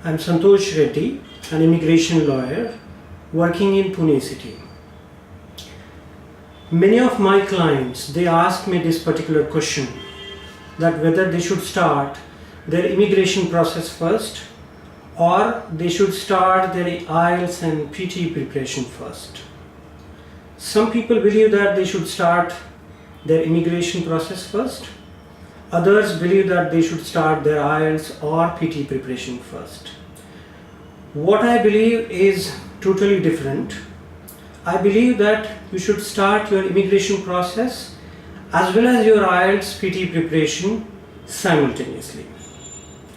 I'm Santosh Reddy, an immigration lawyer working in Pune city. Many of my clients, they ask me this particular question, that whether they should start their immigration process first or they should start their IELTS and PT preparation first. Some people believe that they should start their immigration process first. Others believe that they should start their IELTS or PT preparation first. What I believe is totally different. I believe that you should start your immigration process as well as your IELTS PT preparation simultaneously.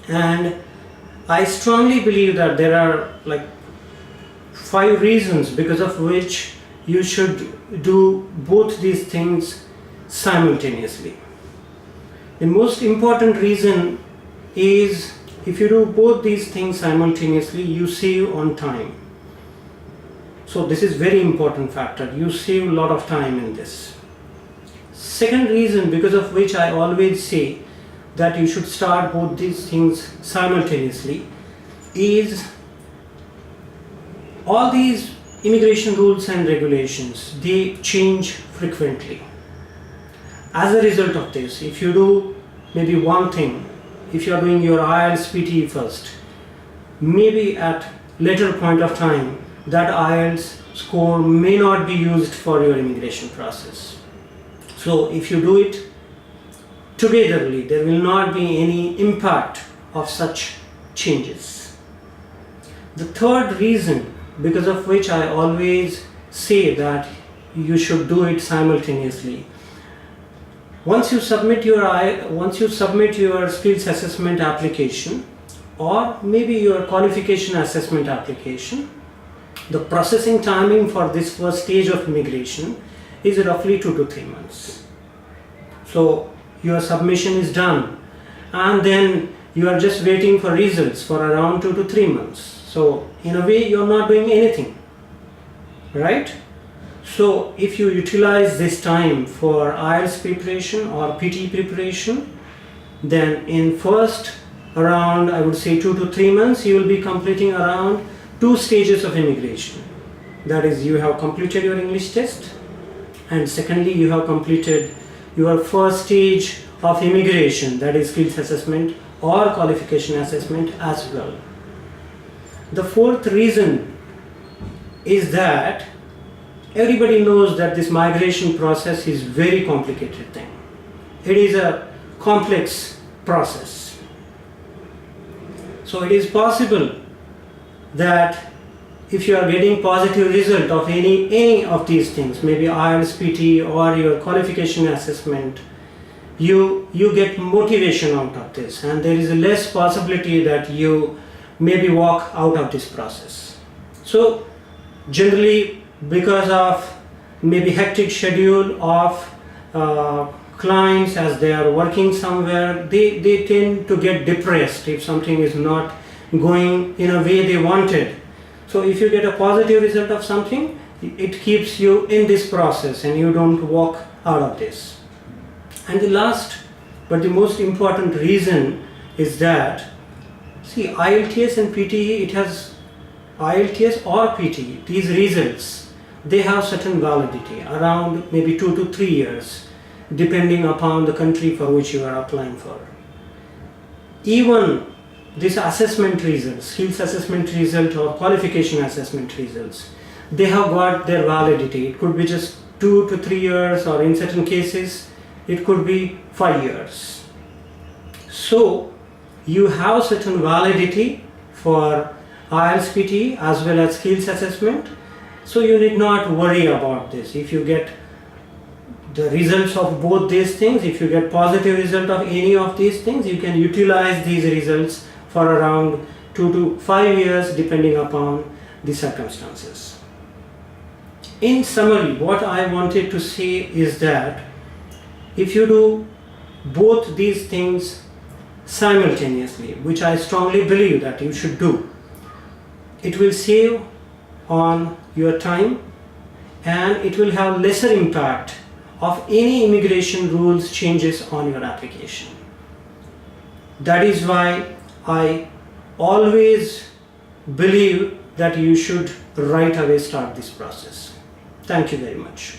And I strongly believe that there are like 5 reasons because of which you should do both these things simultaneously. The most important reason is if you do both these things simultaneously, you save on time. So this is very important factor. You save a lot of time in this. Second reason because of which I always say that you should start both these things simultaneously is all these immigration rules and regulations, they change frequently. As a result of this, if you do maybe one thing, if you are doing your IELTS PT first, maybe at later point of time that IELTS score may not be used for your immigration process. So if you do it togetherly, there will not be any impact of such changes. The third reason because of which I always say that you should do it simultaneously. Once you submit your skills assessment application or maybe your qualification assessment application, the processing timing for this first stage of immigration is roughly 2 to 3 months. So your submission is done and then you are just waiting for results for around 2 to 3 months. So in a way you are not doing anything, right? So if you utilize this time for IELTS preparation or PT preparation, then in first around I would say 2 to 3 months you will be completing around 2 stages of immigration. That is, you have completed your English test and secondly you have completed your first stage of immigration, that is skills assessment or qualification assessment as well. The fourth reason is that everybody knows that this migration process is very complicated thing. It is a complex process. So it is possible that if you are getting positive result of any of these things, maybe IELTS PT or your qualification assessment, you get motivation out of this and there is a less possibility that you maybe walk out of this process. So generally because of maybe hectic schedule of clients as they are working somewhere, they tend to get depressed if something is not going in a way they wanted. So if you get a positive result of something, it keeps you in this process and you don't walk out of this. And the last but the most important reason is that, see, IELTS and PT, it has IELTS or PT, these results, they have certain validity around maybe 2 to 3 years depending upon the country for which you are applying for. Even this assessment results, skills assessment result or qualification assessment results, they have got their validity. It could be just 2 to 3 years or in certain cases it could be 5 years. So you have certain validity for IELTS PT as well as skills assessment. So you need not worry about this. If you get the results of both these things, if you get positive result of any of these things, you can utilize these results for around 2 to 5 years depending upon the circumstances. In summary, what I wanted to say is that if you do both these things simultaneously, which I strongly believe that you should do, it will save on your time and it will have lesser impact of any immigration rules changes on your application. That is why I always believe that you should right away start this process. Thank you very much.